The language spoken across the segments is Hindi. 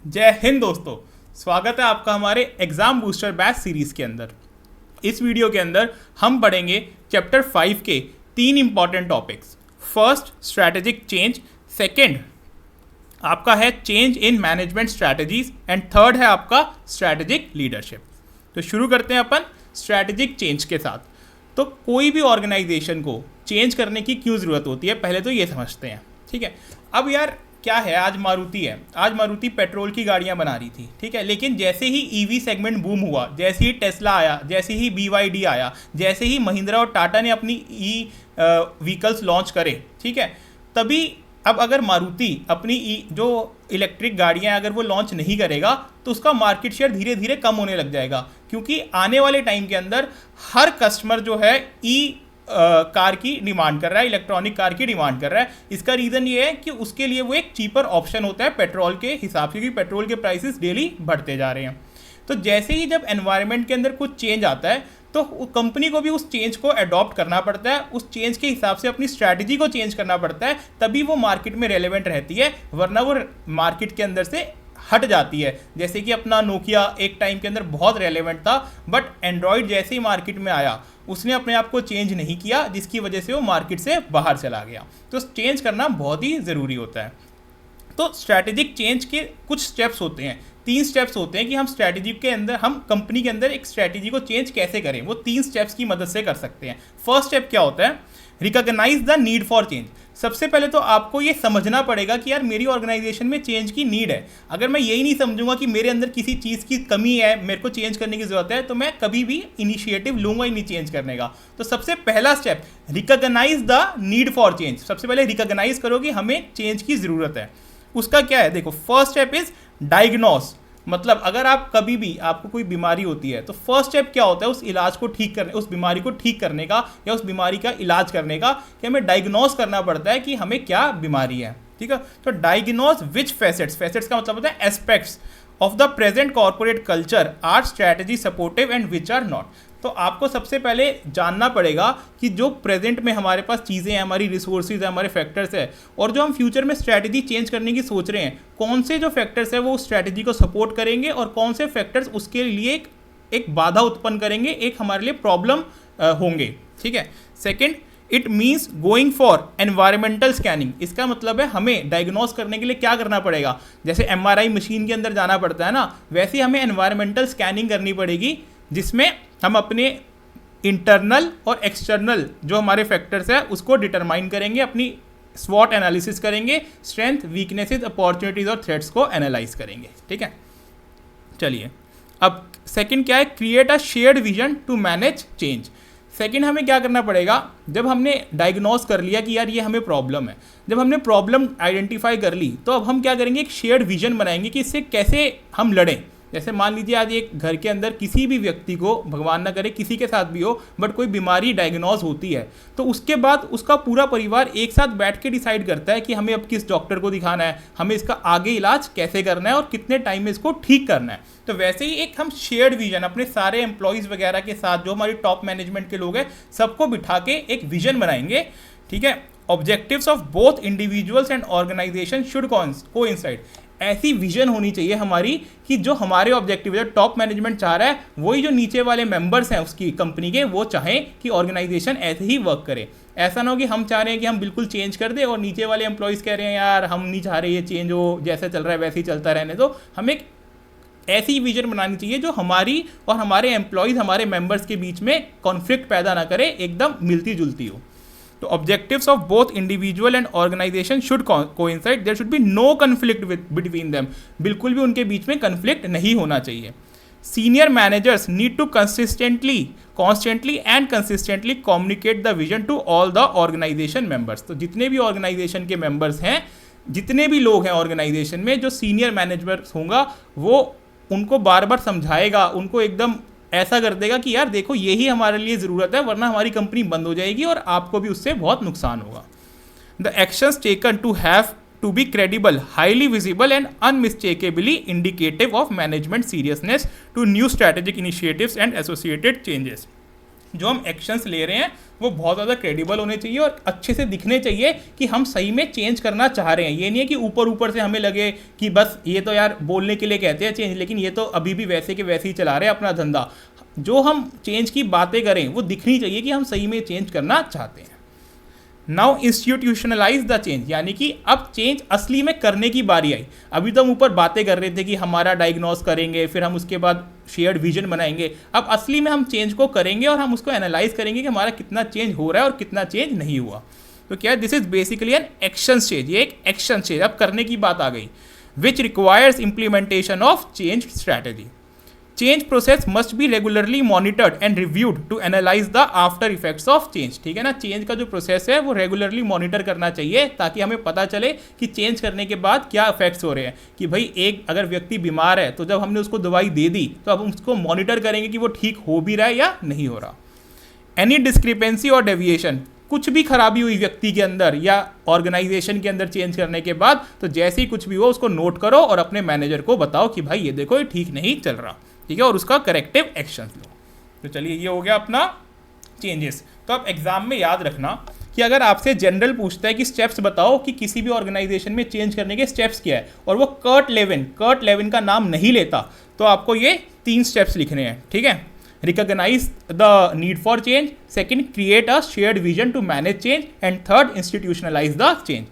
जय हिंद दोस्तों। स्वागत है आपका हमारे एग्जाम बूस्टर बैच सीरीज के अंदर। इस वीडियो के अंदर हम पढ़ेंगे चैप्टर 5 के 3 important topics. First, strategic change. Second आपका है change in management strategies and third है आपका स्ट्रैटेजिक लीडरशिप। तो शुरू करते हैं अपन स्ट्रैटेजिक चेंज के साथ। तो कोई भी ऑर्गेनाइजेशन को चेंज करने की क्यों ज़रूरत होती है, पहले तो ये समझते हैं। ठीक है, अब यार क्या है, आज मारुति पेट्रोल की गाड़ियां बना रही थी, ठीक है, लेकिन जैसे ही ईवी सेगमेंट बूम हुआ, जैसे ही टेस्ला आया, जैसे ही BYD आया, जैसे ही महिंद्रा और टाटा ने अपनी व्हीकल्स लॉन्च करे, ठीक है, तभी अब अगर मारुति अपनी जो इलेक्ट्रिक गाड़ियां अगर वो लॉन्च नहीं करेगा तो उसका मार्केट शेयर धीरे धीरे कम होने लग जाएगा, क्योंकि आने वाले टाइम के अंदर हर कस्टमर जो है कार की डिमांड कर रहा है, इलेक्ट्रॉनिक कार की डिमांड कर रहा है। इसका रीज़न ये है कि उसके लिए वो एक चीपर ऑप्शन होता है पेट्रोल के हिसाब से, क्योंकि पेट्रोल के प्राइसेस डेली बढ़ते जा रहे हैं। तो जैसे ही जब एनवायरनमेंट के अंदर कुछ चेंज आता है तो कंपनी को भी उस चेंज को अडॉप्ट करना पड़ता है, उस चेंज के हिसाब से अपनी स्ट्रैटेजी को चेंज करना पड़ता है, तभी वो मार्केट में रेलेवेंट रहती है, वरना वो मार्केट के अंदर से हट जाती है। जैसे कि अपना नोकिया एक टाइम के अंदर बहुत रेलेवेंट था, बट एंड्रॉयड जैसे ही मार्केट में आया उसने अपने आप को चेंज नहीं किया, जिसकी वजह से वो मार्केट से बाहर चला गया। तो चेंज करना बहुत ही ज़रूरी होता है। तो स्ट्रैटेजिक चेंज के कुछ स्टेप्स होते हैं, 3 स्टेप्स होते हैं कि हम स्ट्रैटेजी के अंदर, हम कंपनी के अंदर एक स्ट्रैटेजी को चेंज कैसे करें, वो 3 स्टेप्स की मदद से कर सकते हैं। फर्स्ट स्टेप क्या होता है? Recognise the need for change. सबसे पहले तो आपको ये समझना पड़ेगा कि यार मेरी ऑर्गेनाइजेशन में चेंज की नीड है। अगर मैं यही नहीं समझूंगा कि मेरे अंदर किसी चीज़ की कमी है, मेरे को चेंज करने की ज़रूरत है, तो मैं कभी भी इनिशिएटिव लूंगा ही नहीं चेंज करने का। तो सबसे पहला step, recognise the need for change. सबसे पहले रिकॉग्नाइज करो कि हमें चेंज की ज़रूरत है। उसका क्या है, देखो, फर्स्ट स्टेप इज डायग्नोस। मतलब अगर आप कभी भी, आपको कोई बीमारी होती है तो फर्स्ट स्टेप क्या होता है, उस इलाज को ठीक करने, उस बीमारी को ठीक करने का या उस बीमारी का इलाज करने का, कि हमें डायग्नोस करना पड़ता है कि हमें क्या बीमारी है। ठीक है, तो डायग्नोस विच फैसेट्स का मतलब होता है aspects of the present corporate culture are strategy supportive and which are not. तो आपको सबसे पहले जानना पड़ेगा कि जो प्रेजेंट में हमारे पास चीज़ें हैं, हमारी रिसोर्सेज है, हमारे फैक्टर्स है, और जो हम फ्यूचर में स्ट्रैटेजी चेंज करने की सोच रहे हैं, कौन से जो फैक्टर्स है वो स्ट्रैटेजी को सपोर्ट करेंगे और कौन से फैक्टर्स उसके लिए एक बाधा उत्पन्न करेंगे, एक हमारे लिए प्रॉब्लम होंगे। ठीक है। Second, it means going for environmental scanning. इसका मतलब है हमें डायग्नोस करने के लिए क्या करना पड़ेगा, जैसे MRI मशीन के अंदर जाना पड़ता है ना, वैसे ही हमें एनवायरमेंटल स्कैनिंग करनी पड़ेगी, जिसमें हम अपने इंटरनल और एक्सटर्नल जो हमारे फैक्टर्स है उसको डिटरमाइन करेंगे, अपनी स्वॉट एनालिसिस करेंगे, स्ट्रेंथ, वीकनेसेस, अपॉर्चुनिटीज और थ्रेट्स को एनालाइज करेंगे। ठीक है, चलिए अब सेकंड क्या है, create a shared vision to manage change. Second हमें क्या करना पड़ेगा, जब हमने डायग्नोस कर लिया कि यार ये हमें प्रॉब्लम है, जब हमने प्रॉब्लम आइडेंटिफाई कर ली, तो अब हम क्या करेंगे, एक शेयर्ड विजन बनाएंगे कि इससे कैसे हम लड़ें। जैसे मान लीजिए आज एक घर के अंदर किसी भी व्यक्ति को, भगवान ना करे किसी के साथ भी हो, बट कोई बीमारी डायग्नोज होती है, तो उसके बाद उसका पूरा परिवार एक साथ बैठ के डिसाइड करता है कि हमें अब किस डॉक्टर को दिखाना है, हमें इसका आगे इलाज कैसे करना है और कितने टाइम में इसको ठीक करना है। तो वैसे ही एक हम शेयर्ड विजन अपने सारे एम्प्लॉयज़ वगैरह के साथ, जो हमारी टॉप मैनेजमेंट के लोग हैं, सबको बिठा के एक विजन बनाएंगे। ठीक है, objectives of both individuals and organisation should coincide. ऐसी विजन होनी चाहिए हमारी कि जो हमारे ऑब्जेक्टिव है, टॉप मैनेजमेंट चाह रहा है, वही जो नीचे वाले मेंबर्स हैं उसकी कंपनी के, वो चाहें कि ऑर्गेनाइजेशन ऐसे ही वर्क करे। ऐसा ना हो कि हम चाह रहे हैं कि हम बिल्कुल चेंज कर दें और नीचे वाले एम्प्लॉयज़ कह रहे हैं यार हम नहीं चाह रहे ये चेंज हो, जैसा चल रहा है वैसे ही चलता रहने दो। हमें एक ऐसी विजन बनानी चाहिए जो हमारी और हमारे एम्प्लॉयज़, हमारे मेंबर्स के बीच में कॉन्फ्लिक्ट पैदा ना करे, एकदम मिलती जुलती हो। तो objectives of both individual and organisation should coincide, there should be no conflict between them. बिल्कुल भी उनके बीच में कन्फ्लिक्ट नहीं होना चाहिए। Senior managers need to constantly and consistently communicate the vision to all the organisation members. तो जितने भी ऑर्गेनाइजेशन के मेंबर्स हैं, जितने भी लोग हैं ऑर्गेनाइजेशन में, जो सीनियर मैनेजमेंट होगा, वो उनको बार बार समझाएगा, उनको एकदम ऐसा कर देगा कि यार देखो यही हमारे लिए ज़रूरत है, वरना हमारी कंपनी बंद हो जाएगी और आपको भी उससे बहुत नुकसान होगा। The actions taken to have to be credible, highly visible and unmistakably indicative of management seriousness to new strategic initiatives and associated changes. जो हम एक्शंस ले रहे हैं वो बहुत ज़्यादा क्रेडिबल होने चाहिए और अच्छे से दिखने चाहिए कि हम सही में चेंज करना चाह रहे हैं। ये नहीं है कि ऊपर ऊपर से हमें लगे कि बस ये तो यार बोलने के लिए कहते हैं चेंज, लेकिन ये तो अभी भी वैसे के वैसे ही चला रहे हैं अपना धंधा। जो हम चेंज की बातें करें वो दिखनी चाहिए कि हम सही में चेंज करना चाहते हैं। नाउ इंस्टीट्यूशनलाइज द चेंज, यानी कि अब चेंज असली में करने की बारी आई। अभी तो हम ऊपर बातें कर रहे थे कि हमारा डायग्नोस करेंगे, फिर हम उसके बाद शेयर्ड विजन बनाएंगे। अब असली में हम चेंज को करेंगे और हम उसको एनालाइज करेंगे कि हमारा कितना चेंज हो रहा है और कितना चेंज नहीं हुआ। तो क्या है, this is basically an action stage, ये एक एक्शन स्टेज, अब करने की बात आ गई, which requires implementation of change strategy. Change process must be regularly monitored and reviewed to analyse the after effects of change. ठीक है ना, चेंज का जो प्रोसेस है वो रेगुलरली मॉनिटर करना चाहिए ताकि हमें पता चले कि चेंज करने के बाद क्या इफेक्ट्स हो रहे हैं। कि भाई एक अगर व्यक्ति बीमार है तो जब हमने उसको दवाई दे दी तो अब हम उसको मॉनिटर करेंगे कि वो ठीक हो भी रहा है या नहीं हो रहा। एनी डिस्क्रिपेंसी और डेविएशन, कुछ भी खराबी हुई व्यक्ति के अंदर या ऑर्गेनाइजेशन के अंदर चेंज करने के बाद, तो जैसे ही कुछ भी हो उसको नोट करो और अपने मैनेजर को बताओ कि भाई ये देखो ये ठीक नहीं चल रहा, ठीक है, और उसका करेक्टिव एक्शन लो। तो चलिए ये हो गया अपना चेंजेस। तो आप एग्जाम में याद रखना कि अगर आपसे जनरल पूछता है कि स्टेप्स बताओ कि किसी भी ऑर्गेनाइजेशन में चेंज करने के स्टेप्स क्या है, और वो कर्ट लेविन का नाम नहीं लेता, तो आपको ये 3 स्टेप्स लिखने हैं। ठीक है, recognise the need for change, second create a shared vision to manage change, and third institutionalise the change.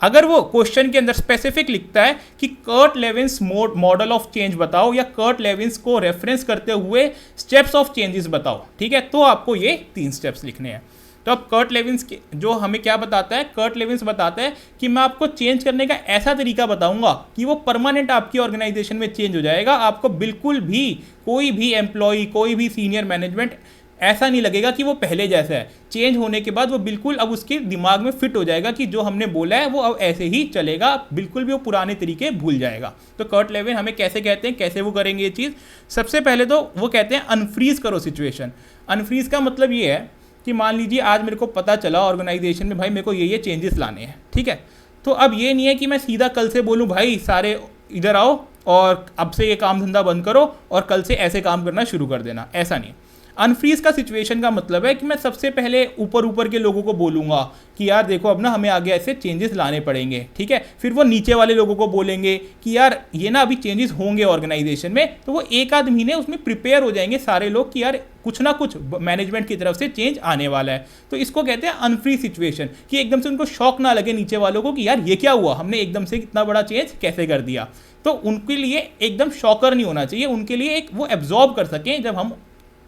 अगर वो क्वेश्चन के अंदर स्पेसिफिक लिखता है कि Kurt Lewin's model of change बताओ या कर्ट लेविन्स को रेफरेंस करते हुए स्टेप्स ऑफ चेंजेस बताओ, ठीक है, तो आपको ये 3 स्टेप्स लिखने हैं। तो अब कर्ट लेविन्स जो हमें क्या बताता है, कर्ट लेविन्स बताता है कि मैं आपको चेंज करने का ऐसा तरीका बताऊंगा कि वो परमानेंट आपकी ऑर्गेनाइजेशन में चेंज हो जाएगा। आपको बिल्कुल भी कोई भी एम्प्लॉय, कोई भी सीनियर मैनेजमेंट ऐसा नहीं लगेगा कि वो पहले जैसा है। चेंज होने के बाद वो बिल्कुल अब उसके दिमाग में फिट हो जाएगा कि जो हमने बोला है वो अब ऐसे ही चलेगा, बिल्कुल भी वो पुराने तरीके भूल जाएगा। तो कर्ट लेविन हमें कैसे कहते हैं, कैसे वो करेंगे ये चीज़। सबसे पहले तो वो कहते हैं अनफ्रीज करो सिचुएशन। अनफ्रीज का मतलब ये है कि मान लीजिए आज मेरे को पता चला ऑर्गेनाइजेशन में भाई मेरे को ये चेंजेस लाने हैं, ठीक है, तो अब ये नहीं है कि मैं सीधा कल से बोलूँ भाई सारे इधर आओ और अब से ये काम धंधा बंद करो और कल से ऐसे काम करना शुरू कर देना, ऐसा नहीं। अनफ्रीज का सिचुएशन का मतलब है कि मैं सबसे पहले ऊपर के लोगों को बोलूँगा कि यार देखो अब ना हमें आगे ऐसे चेंजेस लाने पड़ेंगे, ठीक है। फिर वो नीचे वाले लोगों को बोलेंगे कि यार ये ना अभी चेंजेस होंगे ऑर्गेनाइजेशन में, तो वो एक आध महीने उसमें प्रिपेयर हो जाएंगे सारे लोग कि यार कुछ ना कुछ मैनेजमेंट की तरफ से चेंज आने वाला है। तो इसको कहते हैं अनफ्रीज सिचुएशन, कि एकदम से उनको शॉक ना लगे नीचे वालों को कि यार ये क्या हुआ, हमने एकदम से इतना बड़ा चेंज कैसे कर दिया। तो उनके लिए एकदम शॉकर नहीं होना चाहिए, उनके लिए एक वो एब्जॉर्ब कर सकें जब हम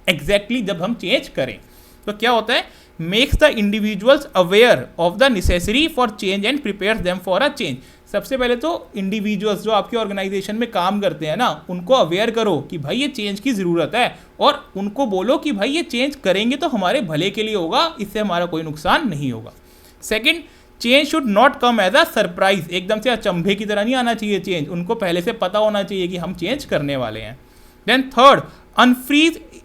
जब हम चेंज करें। तो क्या होता है, makes the individuals aware of the necessary for change and prepares them for a change. सबसे पहले तो इंडिविजुअल्स जो आपकी ऑर्गेनाइजेशन में काम करते हैं ना, उनको अवेयर करो कि भाई ये चेंज की ज़रूरत है, और उनको बोलो कि भाई ये चेंज करेंगे तो हमारे भले के लिए होगा, इससे हमारा कोई नुकसान नहीं होगा। Second, change should not come as a surprise, एकदम से अचंभे की तरह नहीं आना चाहिए चेंज, उनको पहले से पता होना चाहिए कि हम चेंज करने वाले हैं। Then third,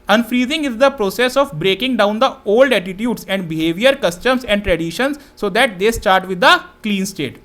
unfreezing is the process of breaking down the old attitudes and behavior, customs and traditions so that they start with the clean state.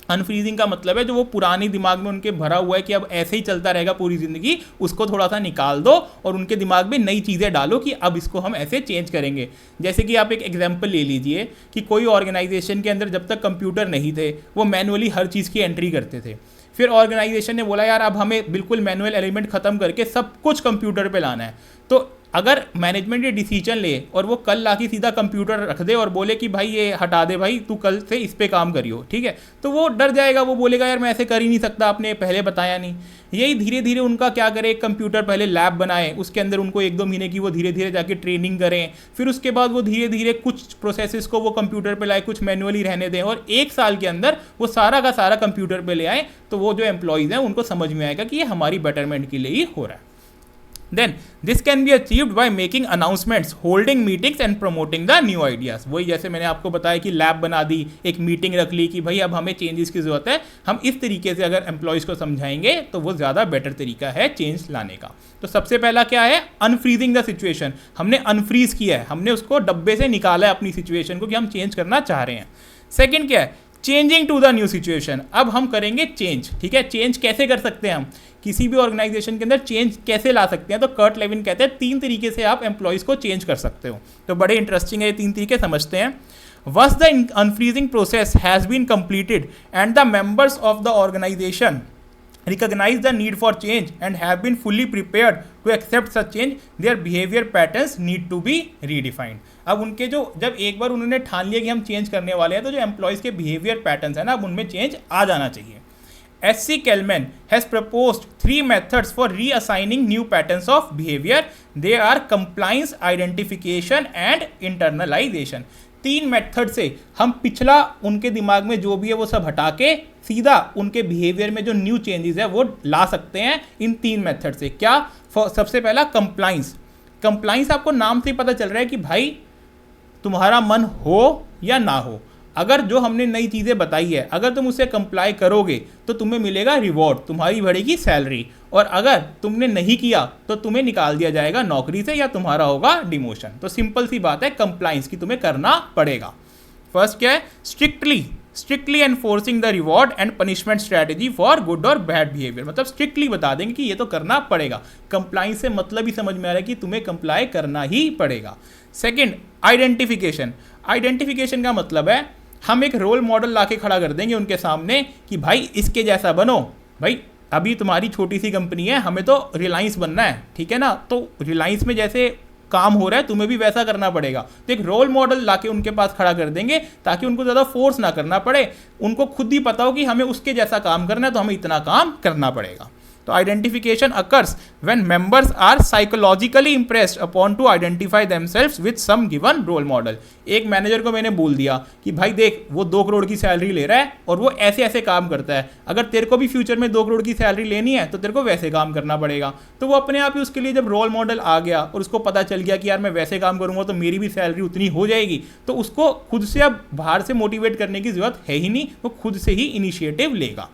Unfreezing का मतलब है जो वो पुरानी दिमाग में उनके भरा हुआ है कि अब ऐसे ही चलता रहेगा पूरी ज़िंदगी, उसको थोड़ा सा निकाल दो और उनके दिमाग में नई चीज़ें डालो कि अब इसको हम ऐसे चेंज करेंगे। जैसे कि आप एक एग्जांपल ले लीजिए कि कोई ऑर्गेनाइजेशन के अंदर जब तक कंप्यूटर नहीं थे वो मैनुअली हर चीज़ की एंट्री करते थे। फिर ऑर्गेनाइजेशन ने बोला यार अब हमें बिल्कुल मैनुअल एलिमेंट ख़त्म करके सब कुछ कंप्यूटर पे लाना है। तो अगर मैनेजमेंट ये डिसीजन ले और वो कल लाके सीधा कंप्यूटर रख दे और बोले कि भाई ये हटा दे, भाई तू कल से इस पे काम करियो, ठीक है, तो वो डर जाएगा, वो बोलेगा यार मैं ऐसे कर ही नहीं सकता, आपने पहले बताया नहीं। यही धीरे धीरे उनका क्या करे, एक कंप्यूटर पहले लैब बनाए, उसके अंदर उनको 1-2 महीने की वो धीरे धीरे जाके ट्रेनिंग करें, फिर उसके बाद वो धीरे धीरे कुछ प्रोसेसेस को वो कंप्यूटर पे लाए, कुछ मैनुअली रहने दें, और 1 साल के अंदर वो सारा का सारा कंप्यूटर पे ले आए। तो वो जो एम्प्लॉयज़ हैं उनको समझ में आएगा कि ये हमारी बेटरमेंट के लिए ही हो रहा है। Then this can be achieved by making announcements, holding meetings and promoting the new ideas। वही जैसे मैंने आपको बताया कि लैब बना दी, एक मीटिंग रख ली कि भाई अब हमें चेंजेस की ज़रूरत है, हम इस तरीके से अगर एम्प्लॉयज़ को समझाएंगे तो वो ज़्यादा बेटर तरीका है चेंज लाने का। तो सबसे पहला क्या है, अनफ्रीजिंग द सिचुएशन। हमने अनफ्रीज किया है, हमने उसको डब्बे से निकाला है अपनी सिचुएशन को कि हम चेंज करना चाह रहे हैं। सेकेंड क्या है, changing to the new situation, अब हम करेंगे चेंज, ठीक है। चेंज कैसे कर सकते हैं हम, किसी भी ऑर्गेनाइजेशन के अंदर चेंज कैसे ला सकते हैं, तो कर्ट लेविन कहते हैं 3 तरीके से आप एम्प्लॉयज़ को चेंज कर सकते हो। तो बड़े इंटरेस्टिंग है ये 3 तरीके, समझते हैं। Once the unfreezing process has been completed and the members of the organization recognize the need for change and have been fully prepared to accept such change, their behavior patterns need to be redefined. अब उनके जो जब एक बार उन्होंने ठान लिया कि हम चेंज करने वाले हैं, तो जो एम्प्लॉयज़ के बिहेवियर पैटर्न्स है ना, अब उनमें चेंज आ जाना चाहिए। S.C. Kellman has proposed 3 methods for reassigning new patterns of behavior. They are compliance, identification and internalization. 3 method से हम पिछला उनके दिमाग में जो भी है वो सब हटा के सीधा उनके बिहेवियर में जो न्यू चेंजेस है वो ला सकते हैं इन 3 मेथड से। क्या? सबसे पहला कंप्लाइंस। कंप्लाइंस आपको नाम से ही पता चल रहा है कि भाई तुम्हारा मन हो या ना हो, अगर जो हमने नई चीज़ें बताई है अगर तुम उससे कंप्लाई करोगे तो तुम्हें मिलेगा रिवॉर्ड, तुम्हारी बढ़ेगी सैलरी, और अगर तुमने नहीं किया तो तुम्हें निकाल दिया जाएगा नौकरी से या तुम्हारा होगा डिमोशन। तो सिंपल सी बात है कंप्लाइंस की तुम्हें करना पड़ेगा। फर्स्ट क्या है? Strictly enforcing the reward and punishment strategy for good और बैड बिहेवियर, मतलब स्ट्रिक्टली बता देंगे कि ये तो करना पड़ेगा। कंप्लाइंस से मतलब ही समझ में आ रहा है कि तुम्हें कंप्लाई करना ही पड़ेगा। Second, identification. आइडेंटिफिकेशन का मतलब है हम एक रोल मॉडल लाके खड़ा कर देंगे उनके सामने कि भाई इसके जैसा बनो। भाई अभी तुम्हारी छोटी सी कंपनी है, हमें तो रिलायंस बनना है, ठीक है ना, तो रिलायंस में जैसे काम हो रहा है तुम्हें भी वैसा करना पड़ेगा। तो एक रोल मॉडल लाके उनके पास खड़ा कर देंगे ताकि उनको ज़्यादा फोर्स ना करना पड़े, उनको खुद ही पता हो कि हमें उसके जैसा काम करना है तो हमें इतना काम करना पड़ेगा। तो identification occurs when members are psychologically impressed upon to identify themselves with some given role model. एक मैनेजर को मैंने बोल दिया कि भाई देख वो 2 करोड़ की सैलरी ले रहा है और वो ऐसे ऐसे काम करता है, अगर तेरे को भी फ्यूचर में 2 करोड़ की सैलरी लेनी है तो तेरे को वैसे काम करना पड़ेगा। तो वो अपने आप ही उसके लिए जब रोल मॉडल आ गया और उसको पता चल गया कि यार मैं वैसे काम करूंगा तो मेरी भी सैलरी उतनी हो जाएगी, तो उसको खुद से अब बाहर से मोटिवेट करने की जरूरत है ही नहीं, वो खुद से ही इनिशिएटिव लेगा।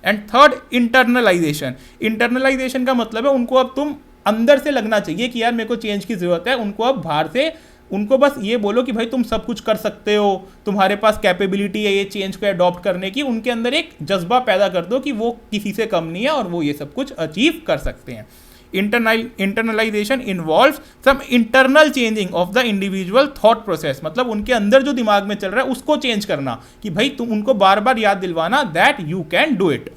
And third, internalisation. इंटरनलाइजेशन का मतलब है उनको अब तुम अंदर से लगना चाहिए कि यार मेरे को चेंज की ज़रूरत है, उनको अब बाहर से उनको बस ये बोलो कि भाई तुम सब कुछ कर सकते हो, तुम्हारे पास कैपेबिलिटी है ये चेंज को अडॉप्ट करने की, उनके अंदर एक जज्बा पैदा कर दो कि वो किसी से कम नहीं है और वो ये सब कुछ अचीव कर सकते हैं। Internalisation involve some internal changing of the individual thought process, मतलब उनके अंदर जो दिमाग में चल रहा है उसको चेंज करना कि भाई तुम उनको बार बार याद दिलवाना that you can do it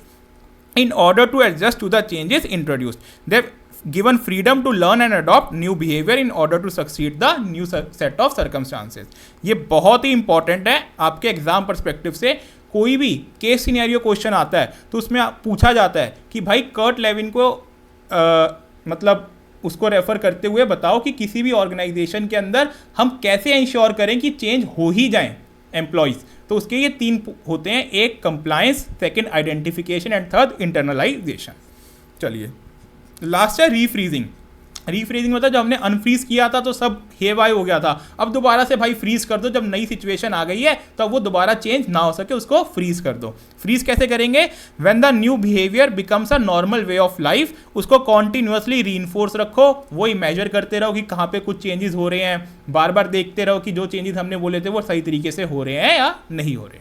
in order to adjust to the changes introduced. They given freedom to learn and adopt new behavior in order to succeed the new set of circumstances। ये बहुत ही इंपॉर्टेंट है आपके एग्जाम परस्पेक्टिव से। कोई भी केस सिनेरियो क्वेश्चन आता है तो उसमें पूछा जाता है कि भाई कर्ट लेविन को मतलब उसको रेफर करते हुए बताओ कि किसी भी ऑर्गेनाइजेशन के अंदर हम कैसे इंश्योर करें कि चेंज हो ही जाए एम्प्लॉयज़। तो उसके ये 3 होते हैं, एक compliance, second identification and third internalisation. चलिए लास्ट है रीफ्रीजिंग। रीफ्रीजिंग मतलब जब हमने अनफ्रीज किया था तो सब हेवाई हो गया था, अब दोबारा से भाई फ्रीज कर दो, जब नई सिचुएशन आ गई है तो वो दोबारा चेंज ना हो सके उसको फ्रीज कर दो। फ्रीज कैसे करेंगे? When the new behaviour becomes a normal way of life, उसको कॉन्टिन्यूसली रीइंफोर्स रखो, वही मेजर करते रहो कि कहाँ पे कुछ चेंजेस हो रहे हैं, बार बार देखते रहो कि जो चेंजेस हमने बोले थे वो सही तरीके से हो रहे हैं या नहीं हो रहे।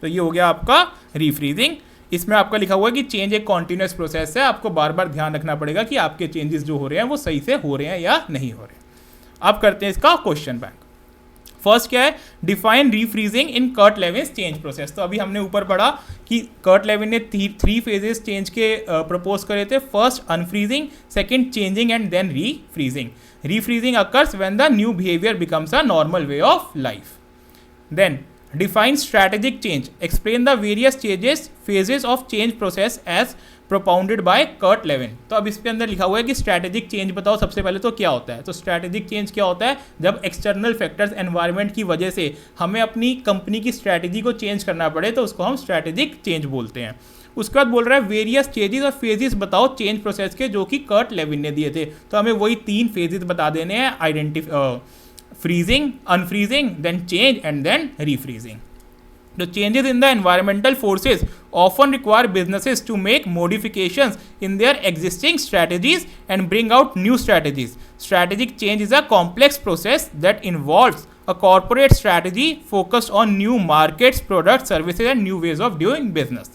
तो ये हो गया आपका रीफ्रीजिंग। इसमें आपका लिखा हुआ है कि चेंज एक कॉन्टिन्यूस प्रोसेस है, आपको बार बार ध्यान रखना पड़ेगा कि आपके चेंजेस जो हो रहे हैं वो सही से हो रहे हैं या नहीं हो रहे। अब करते हैं इसका क्वेश्चन बैंक। फर्स्ट क्या है? डिफाइन रीफ्रीजिंग इन कर्ट लेविन चेंज प्रोसेस। तो अभी हमने ऊपर पढ़ा कि कर्ट लेविन ने 3 फेजेस चेंज के प्रपोज करे थे। First unfreezing, second changing and then refreezing. Refreezing occurs when the new behaviour becomes a normal way of life. Then define strategic change, explain the various phases of change process as propounded by Kurt Lewin। तो अब इस पे अंदर लिखा हुआ है कि स्ट्रैटेजिक चेंज बताओ सबसे पहले तो क्या होता है। तो स्ट्रैटेजिक चेंज क्या होता है? जब एक्सटर्नल फैक्टर्स एनवायरनमेंट की वजह से हमें अपनी कंपनी की स्ट्रैटेजी को चेंज करना पड़े तो उसको हम स्ट्रैटेजिक चेंज बोलते हैं। उसके बाद बोल रहा है वेरियस स्टेजेस और फेजेस बताओ चेंज प्रोसेस के जो कि कर्ट लेविन ने दिए थे। तो हमें वही 3 फेजेस बता देने हैं, freezing, unfreezing, then change and then refreezing. The changes in the environmental forces often require businesses to make modifications in their existing strategies and bring out new strategies. Strategic change is a complex process that involves a corporate strategy focused on new markets, product, services and new ways of doing business.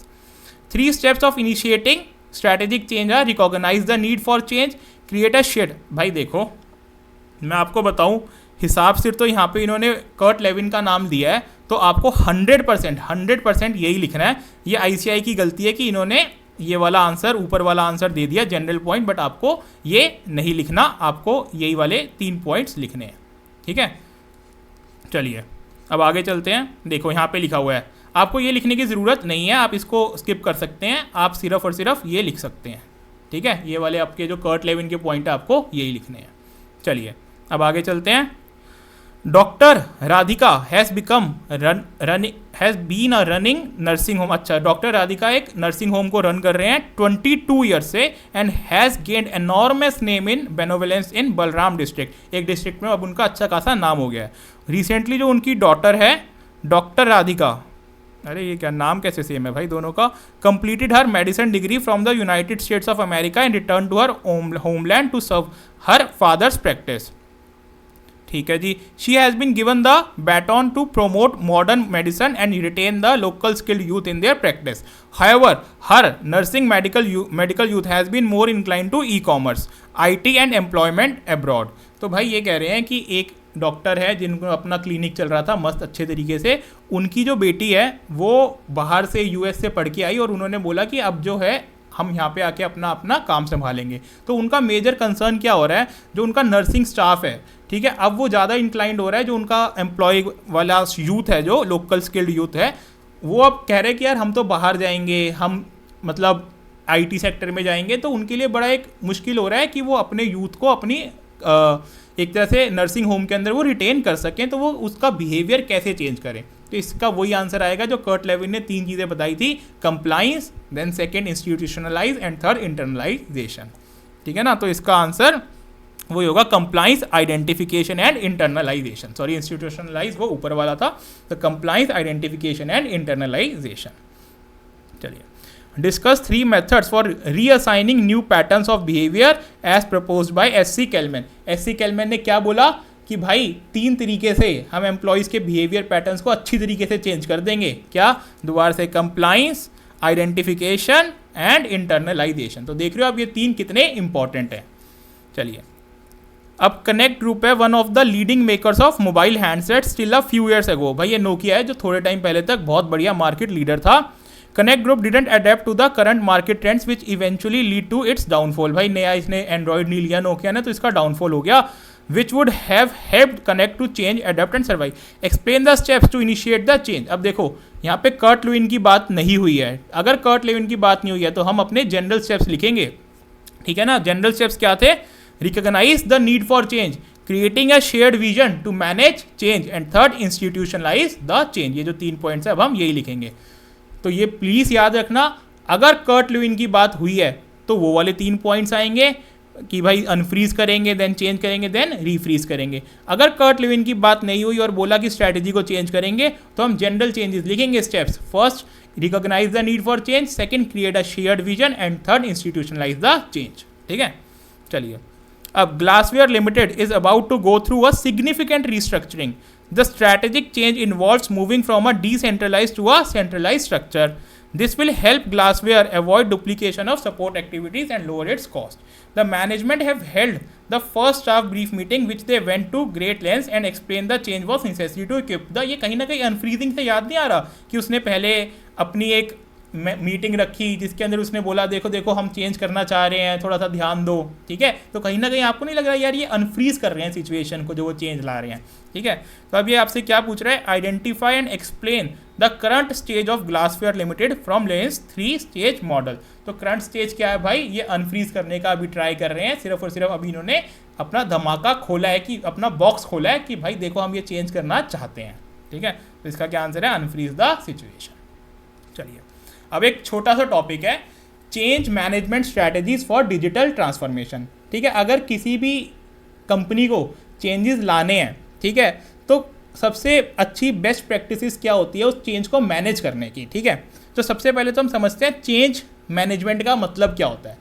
3 steps of initiating strategic change are recognize the need for change, create a shared. भाई देखो, मैं आपको बताऊं, हिसाब से तो यहाँ पे इन्होंने कर्ट लेविन का नाम दिया है, तो आपको 100% यही लिखना है. ये ICI की गलती है कि इन्होंने ये वाला आंसर, ऊपर वाला आंसर दे दिया जनरल पॉइंट, बट आपको ये नहीं लिखना, आपको यही वाले 3 पॉइंट्स लिखने हैं. ठीक है, चलिए अब आगे चलते हैं. देखो यहाँ पे लिखा हुआ है, आपको ये लिखने की ज़रूरत नहीं है, आप इसको स्किप कर सकते हैं, आप सिर्फ और सिर्फ ये लिख सकते हैं. ठीक है, ये वाले आपके जो कर्ट लेविन के पॉइंट है आपको यही लिखने हैं. चलिए अब आगे चलते हैं. Doctor Radhika has been a running nursing home. अच्छा, डॉक्टर राधिका एक नर्सिंग होम को रन कर रहे हैं 22 ईयर्स से, and has gained enormous name in benevolence in Balram district. एक डिस्ट्रिक्ट में अब उनका अच्छा खासा नाम हो गया है. रिसेंटली जो उनकी डॉटर है डॉक्टर राधिका, अरे ये क्या नाम कैसे सेम है भाई दोनों का, completed her medicine degree from the United States of America and return to her homeland to serve her father's practice. ठीक है जी. She has been given the baton to promote modern medicine and retain the local skilled youth in their practice. However her nursing medical youth has been more incline to e-commerce, IT and employment abroad. तो भाई ये कह रहे हैं कि एक डॉक्टर है जिनको अपना क्लिनिक चल रहा था मस्त अच्छे तरीके से, उनकी जो बेटी है वो बाहर से US से पढ़ के आई और उन्होंने बोला कि अब जो है हम यहाँ पे आके अपना अपना काम संभालेंगे. तो उनका मेजर कंसर्न क्या हो रहा है, जो उनका नर्सिंग स्टाफ है, ठीक है, अब वो ज़्यादा इंक्लाइंड हो रहा है, जो उनका एम्प्लॉय वाला यूथ है, जो लोकल स्किल्ड यूथ है, वो अब कह रहे हैं कि यार हम तो बाहर जाएंगे, हम मतलब IT सेक्टर में जाएंगे, तो उनके लिए बड़ा एक मुश्किल हो रहा है कि वो अपने यूथ को अपनी एक तरह से नर्सिंग होम के अंदर वो रिटेन कर सकें. तो वो उसका बिहेवियर कैसे चेंज करें, तो इसका वही आंसर आएगा जो कर्ट लेविन ने 3 चीज़ें बताई थी, compliance, then second institutionalise and third internalisation. ठीक है ना, तो इसका आंसर वही होगा, compliance, identification and internalisation. Sorry, institutionalise वो ऊपर वाला था, तो कंप्लाइंस, आइडेंटिफिकेशन एंड इंटरनलाइजेशन. चलिए, discuss 3 methods for reassigning new patterns of behavior as proposed by SC Kelman. SC Kelman ने क्या बोला कि भाई 3 तरीके से हम एम्प्लॉयज़ के बिहेवियर पैटर्न्स को अच्छी तरीके से चेंज कर देंगे. क्या? दोबारा से, कंप्लाइंस, आइडेंटिफिकेशन एंड इंटरनलाइजेशन. तो देख रहे हो आप ये 3 कितने इंपॉर्टेंट हैं. चलिए, अब कनेक्ट ग्रुप है one of the leading makers of mobile handset still a few years ago. भाई ये नोकिया है जो थोड़े टाइम पहले तक बहुत बढ़िया मार्केट लीडर था. Connect Group didn't adapt to the current market trends which eventually lead to its downfall. भाई नया इसने एंड्रॉइड नहीं लिया नोकिया ने, तो इसका डाउनफॉल हो गया. Which would have helped connect to change, adapt and survive. Explain the steps to initiate the change. अब देखो यहाँ पे कर्ट लेविन की बात नहीं हुई है. अगर कर्ट लेविन की बात नहीं हुई है तो हम अपने जनरल स्टेप्स लिखेंगे. ठीक है ना, जनरल स्टेप्स क्या थे? Recognise the need for change, creating a shared vision to manage change, and third institutionalise the change. ये जो 3 पॉइंट्स है अब हम यही लिखेंगे. तो ये प्लीज़ याद रखना, अगर कर्ट लेविन की बात हुई है तो वो वाले 3 पॉइंट्स आएंगे कि भाई अनफ्रीज करेंगे, देन चेंज करेंगे, देन रीफ्रीज करेंगे. अगर कर्ट लेविन की बात नहीं हुई और बोला कि स्ट्रैटेजी को चेंज करेंगे तो हम जनरल चेंजेस लिखेंगे. Steps, first recognise the need for change, second create a shared vision, and third institutionalise the change. ठीक है, चलिए. अब glassware limited is about to go through a significant restructuring. The strategic change involves moving from a decentralized to a centralized structure. This will help Glassware avoid duplication of support activities and lower its cost. The management have held the first staff brief meeting which they went to great lengths and explained the change was necessary to equip the. ये कहीं ना कहीं अनफ्रीजिंग से याद नहीं आ रहा कि उसने पहले अपनी एक मीटिंग रखी जिसके अंदर उसने बोला देखो देखो हम चेंज करना चाह रहे हैं, थोड़ा सा ध्यान दो. ठीक है, तो कहीं ना कहीं आपको नहीं लग रहा यार ये अनफ्रीज कर रहे हैं सिचुएशन को जो वो चेंज ला रहे हैं. ठीक है, तो अब ये आपसे क्या पूछ रहा है? Identify and explain the current stage of glassware limited from lens 3 stage model. तो करंट स्टेज क्या है भाई? ये अनफ्रीज करने का अभी ट्राई कर रहे हैं, सिर्फ और सिर्फ अभी इन्होंने अपना धमाका खोला है, कि अपना बॉक्स खोला है कि भाई देखो हम ये चेंज करना चाहते हैं. ठीक है, तो इसका क्या आंसर है? Unfreeze the situation. चलिए, अब एक छोटा सा टॉपिक है, change management strategies for digital transformation. ठीक है, अगर किसी भी कंपनी को चेंजेस लाने हैं, ठीक है, तो सबसे अच्छी बेस्ट प्रैक्टिसेस क्या होती है उस चेंज को मैनेज करने की. ठीक है, तो सबसे पहले तो हम समझते हैं चेंज मैनेजमेंट का मतलब क्या होता है.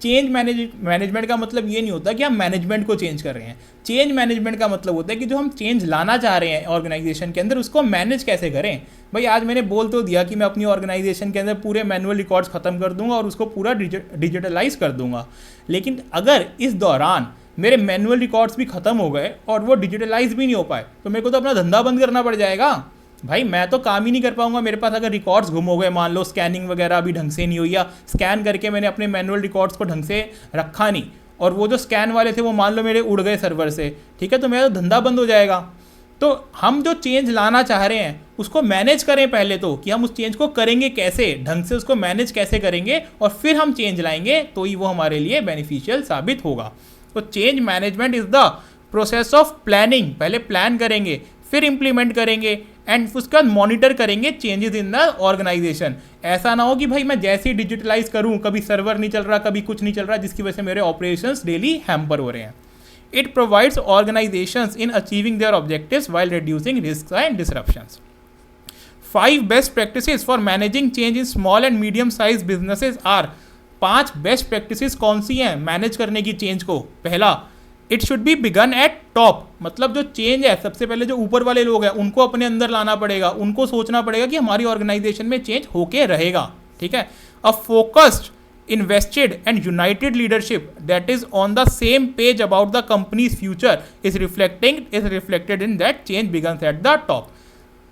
चेंज मैनेजमेंट का मतलब ये नहीं होता कि हम मैनेजमेंट को चेंज कर रहे हैं। चेंज मैनेजमेंट का मतलब होता है कि जो हम चेंज लाना चाह रहे हैं ऑर्गेनाइजेशन के अंदर, उसको मैनेज कैसे करें। भाई आज मैंने बोल तो दिया कि मैं अपनी ऑर्गेनाइजेशन के अंदर पूरे मैनुअल रिकॉर्ड्स खत्म कर दूंगा और उसको पूरा डिजिटलाइज कर दूंगा, लेकिन अगर इस दौरान मेरे मैनुअल रिकॉर्ड्स भी खत्म हो गए और वो डिजिटलाइज भी नहीं हो पाए, तो मेरे को तो अपना धंधा बंद करना पड़ जाएगा। भाई मैं तो काम ही नहीं कर पाऊंगा। मेरे पास अगर रिकॉर्ड्स गुम हो गए, मान लो स्कैनिंग वगैरह अभी ढंग से नहीं हुई, या स्कैन करके मैंने अपने मैनुअल रिकॉर्ड्स को ढंग से रखा नहीं, और वो जो स्कैन वाले थे वो मान लो मेरे उड़ गए सर्वर से, ठीक है, तो मेरा तो धंधा बंद हो जाएगा। तो हम जो चेंज लाना चाह रहे हैं उसको मैनेज करें पहले, तो कि हम उस चेंज को करेंगे कैसे, ढंग से उसको मैनेज कैसे करेंगे, और फिर हम चेंज लाएंगे, तो ही वो हमारे लिए बेनिफिशियल साबित होगा। तो change management is the process of planning. पहले प्लान करेंगे, फिर इंप्लीमेंट करेंगे, एंड उसके बाद मॉनिटर करेंगे चेंजेस इन द ऑर्गेनाइजेशन। ऐसा ना हो कि भाई मैं जैसे ही डिजिटलाइज करूं कभी सर्वर नहीं चल रहा, कभी कुछ नहीं चल रहा, जिसकी वजह से मेरे ऑपरेशंस डेली हैम्पर हो रहे हैं। It provides organisations in achieving their objectives while reducing risk and disruptions. 5 best practices for managing change in small and medium size businesses are. 5 best practices कौन सी हैं मैनेज करने की चेंज को? पहला, it should be begin at top. मतलब जो चेंज है सबसे पहले जो ऊपर वाले लोग हैं उनको अपने अंदर लाना पड़ेगा, उनको सोचना पड़ेगा कि हमारी ऑर्गेनाइजेशन में चेंज होके रहेगा, ठीक है। A focused, invested and united leadership that is on the same page about the company's future is reflected in that change begins at the top।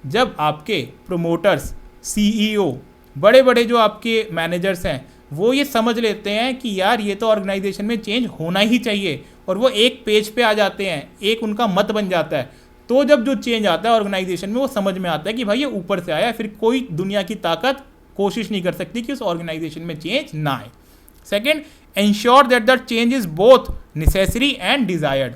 जब आपके प्रोमोटर्स, सीईओ, बड़े बड़े जो आपके मैनेजर्स हैं वो ये समझ लेते हैं कि यार ये तो ऑर्गेनाइजेशन में चेंज होना ही चाहिए, और वो एक पेज पे आ जाते हैं, एक उनका मत बन जाता है, तो जब जो चेंज आता है ऑर्गेनाइजेशन में वो समझ में आता है कि भाई ये ऊपर से आया है, फिर कोई दुनिया की ताकत कोशिश नहीं कर सकती कि उस ऑर्गेनाइजेशन में चेंज ना आए। Second, ensure that the change is both necessary and desired.